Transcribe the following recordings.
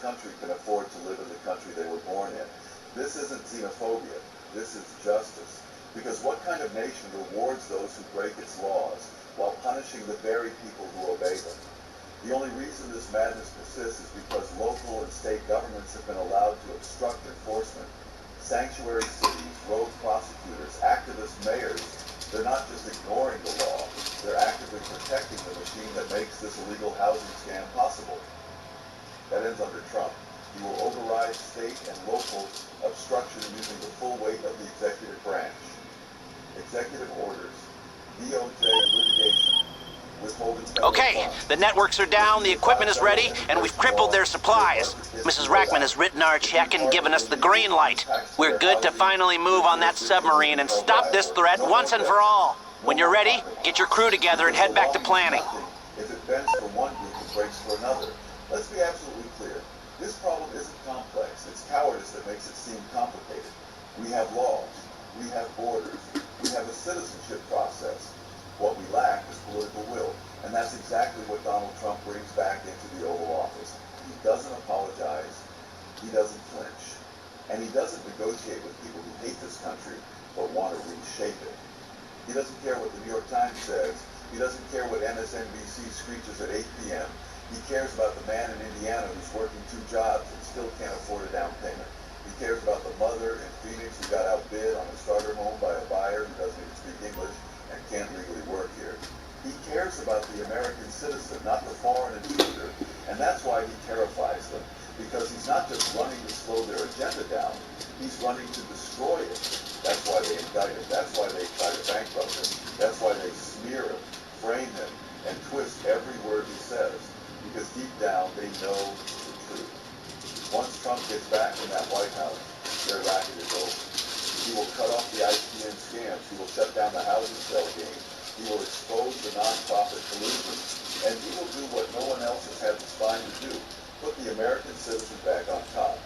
country can afford to live in the country they were born in. This isn't xenophobia. This is justice. Because what kind of nation rewards those who break its laws while punishing the very people who obey them? The only reason this madness persists is because local and state governments have been allowed to obstruct enforcement. Sanctuary cities, rogue prosecutors, activist mayors, they're not just ignoring the law, they're actively protecting the machine that makes this illegal housing scam possible. That ends under Trump. He will override state and local obstruction using the full weight of the executive branch. Executive orders, DOJ litigation, withholding federal Okay, funds. the networks are down, the equipment is ready, and we've crippled their supplies. Mrs. Rackman has written our check and given us the green light. We're good to finally move on that submarine and stop this threat once and for all. When you're ready, get your crew together and head back to planning. If it bends for one group, it breaks for another. Let's be absolutely clear. This problem isn't complex. It's cowardice that makes it seem complicated. We have laws. We have borders. We have a citizenship process. What we lack is political will. And that's exactly what Donald Trump brings back into the Oval Office. He doesn't apologize. He doesn't flinch. And he doesn't negotiate with people who hate this country but want to reshape it. He doesn't care what the New York Times says. He doesn't care what MSNBC screeches at 8 p.m. He cares about the man in Indiana who's working 2 jobs and still can't afford a down payment. He cares about the mother in Phoenix who got outbid on a starter home by a buyer who doesn't even speak English and can't legally work here. He cares about the American citizen, not the foreign intruder. And that's why he terrifies them. Because he's not just running to slow their agenda down, he's running to destroy it. That's why they indict him. That's why they try to bankrupt him. That's why they smear him, frame him, and twist every word he says. Because deep down, they know the truth. Once Trump gets back in that White House, their racket is over. He will cut off the IPN scams. He will shut down the housing sale game. He will expose the nonprofit collusion. And he will do what no one else has had the spine to do. Put the American citizen back on top.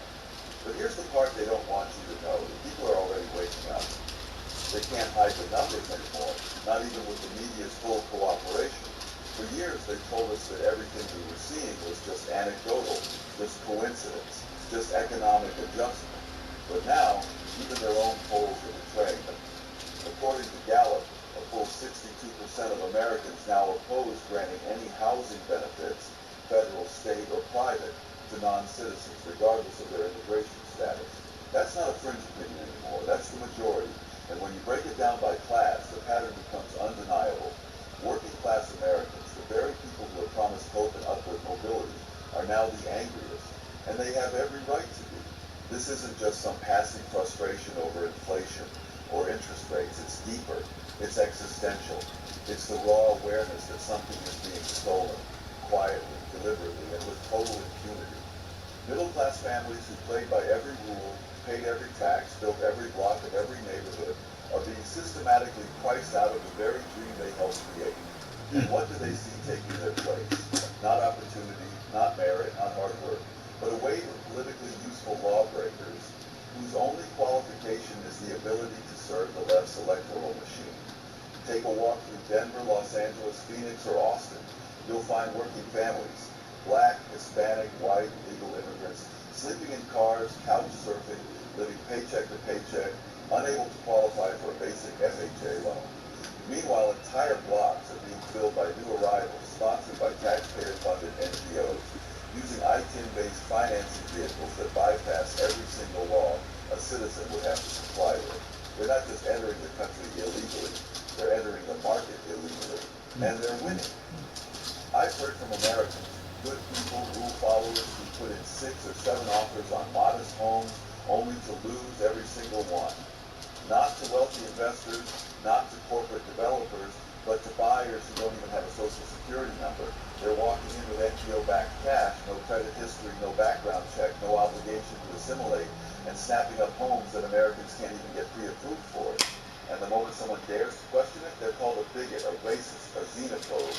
But here's the part they don't want you to know. The people are already waking up. They can't hide the numbers anymore, not even with the media's full cooperation. For years, they told us that everything we were seeing was just anecdotal, just coincidence, just economic adjustment. But now, even their own polls are betraying them. According to Gallup, a full 62% of Americans now oppose granting any housing benefits, federal, state, or private, to non-citizens, regardless of their immigration status. That's not a fringe opinion anymore. That's the majority. And when you break it down by class, the pattern becomes undeniable. Working-class Americans, the very people who are promised hope and upward mobility, are now the angriest. And they have every right to be. This isn't just some passing frustration over inflation or interest rates. It's deeper. It's existential. It's the raw awareness that something is being stolen, quietly, deliberately, and with total impunity. Middle-class families who played by every rule, paid every tax, built every block of every neighborhood, are being systematically priced out of the very dream they helped create. And what do they see taking their place? Not opportunity, not merit, not hard work, but a wave of politically useful lawbreakers whose only qualification is the ability to serve the left's electoral machine. Take a walk through Denver, Los Angeles, Phoenix, or Austin. You'll find working families, black, Hispanic, white, legal immigrants, sleeping in cars, couch surfing, living paycheck to paycheck, unable to qualify for a basic FHA loan. Meanwhile, entire blocks are being filled by new arrivals, sponsored by taxpayer-funded NGOs, using ITIN-based financing vehicles that bypass every single law a citizen would have to comply with. They're not just entering the country illegally, they're entering the market illegally, and they're winning. I've heard from Americans, good people, rule followers who put in 6 or 7 offers on modest homes only to lose every single one. Not to wealthy investors, not to corporate developers, but to buyers who don't even have a social security number. They're walking in with NGO-backed cash, no credit history, no background check, no obligation to assimilate, and snapping up homes that Americans can't even get pre-approved for. And the moment someone dares to question it, they're called a bigot, a racist, a xenophobe.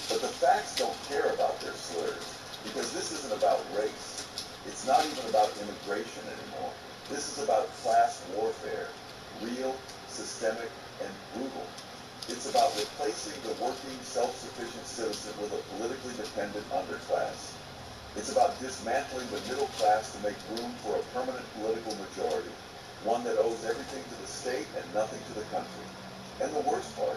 But the facts don't care about their slurs, because this isn't about race. It's not even about immigration anymore. This is about class warfare, real, systemic, and brutal. It's about replacing the working, self-sufficient citizen with a politically dependent underclass. It's about dismantling the middle class to make room for a permanent political majority, one that owes everything to the state and nothing to the country. And the worst part,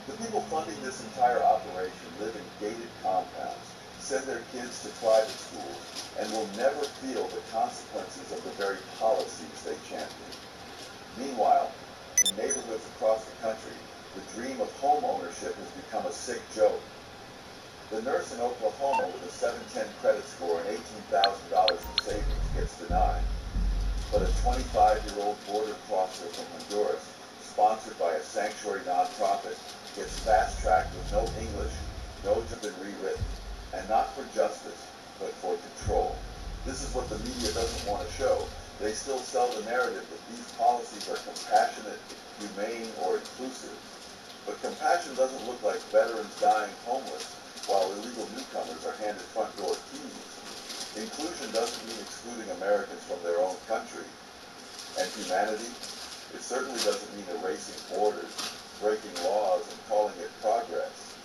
the people funding this entire operation live in gated compounds, send their kids to private schools, and will never feel the consequences of the very policies they champion. Meanwhile, in neighborhoods across the country, the dream of home ownership has become a sick joke. The nurse in Oklahoma with a 710 credit score and $18,000 in savings gets denied. But a 25-year-old border crosser from Honduras, sponsored by a sanctuary nonprofit, gets fast-tracked with no English, no job been rewritten, and not for justice, but for control. This is what the media doesn't want to show. They still sell the narrative that these policies are compassionate, humane, or inclusive. But compassion doesn't look like veterans dying homeless while illegal newcomers are handed front door keys. Inclusion doesn't mean excluding Americans from their own country. And humanity? It certainly doesn't mean erasing borders, breaking laws, and calling it progress.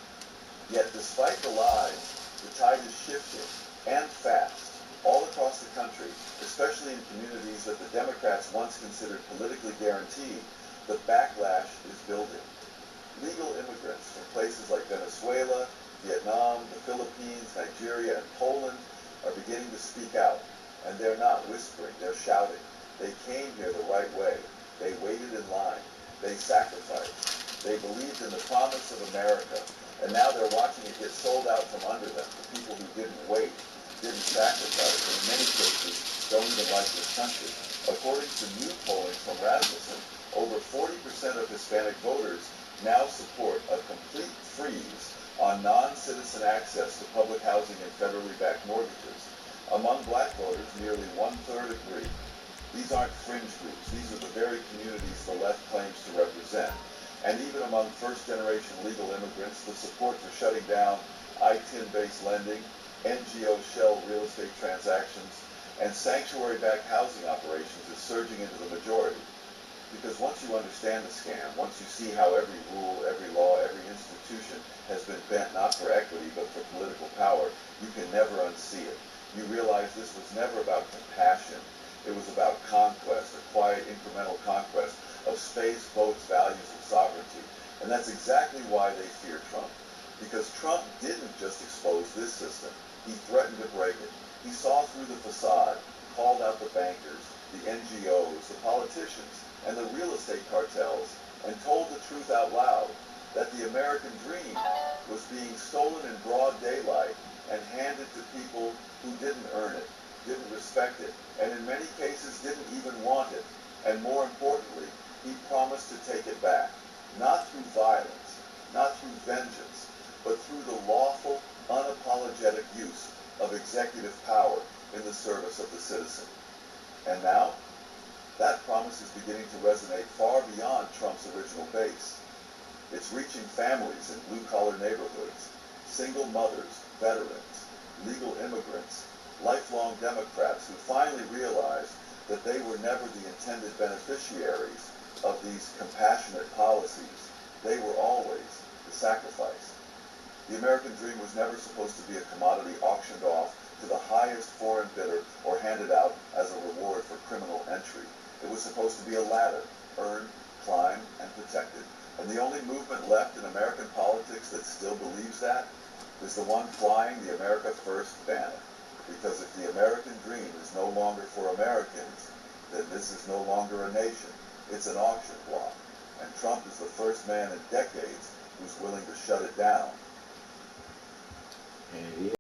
Yet despite the lies, the tide is shifting, and fast, all across the country, especially in communities that the Democrats once considered politically guaranteed. The backlash is building. Legal immigrants from places like Venezuela, Vietnam, the Philippines, Nigeria, and Poland are beginning to speak out. And they're not whispering, they're shouting. They came here the right way. They waited in line. They sacrificed. They believed in the promise of America. And now they're watching it get sold out from under them to people who didn't wait, didn't sacrifice, and in many cases don't even like this country. According to new polling from Rasmussen, over 40% of Hispanic voters now support a complete freeze on non-citizen access to public housing and federally backed mortgages. Among black voters, nearly one-third agree. These aren't fringe groups. These are the very communities the left claims to represent. And even among first-generation legal immigrants, the support for shutting down ITIN-based lending, NGO shell real estate transactions, and sanctuary-backed housing operations is surging into the majority. Because once you understand the scam, once you see how every rule, every law, every institution has been bent not for equity but for political power, you can never unsee it. You realize this was never about compassion. It was about conquest, a quiet incremental conquest of space, votes, values, and sovereignty. And that's exactly why they fear Trump. Because Trump didn't just expose this system. He threatened to break it. He saw through the facade, called out the bankers, the NGOs, the politicians, and the real estate cartels, and told the truth out loud, that the American dream was being stolen in broad daylight and handed to people who didn't earn it, didn't respect it, and in many cases didn't even want it. And more importantly, he promised to take it back, not through violence, not through vengeance, but through the lawful, unapologetic use of executive power in the service of the citizen. And now, that promise is beginning to resonate far beyond Trump's original base. It's reaching families in blue-collar neighborhoods, single mothers, veterans, legal immigrants, lifelong Democrats who finally realized that they were never the intended beneficiaries of these compassionate policies. They were always the sacrifice. The American dream was never supposed to be a commodity auctioned off to the highest foreign bidder or handed out as a reward for criminal entry. It was supposed to be a ladder, earned, climbed, and protected. And the only movement left in American politics that still believes that is the one flying the America First banner. Because if the American dream is no longer for Americans, then this is no longer a nation. It's an auction block. And Trump is the first man in decades who's willing to shut it down. And it is.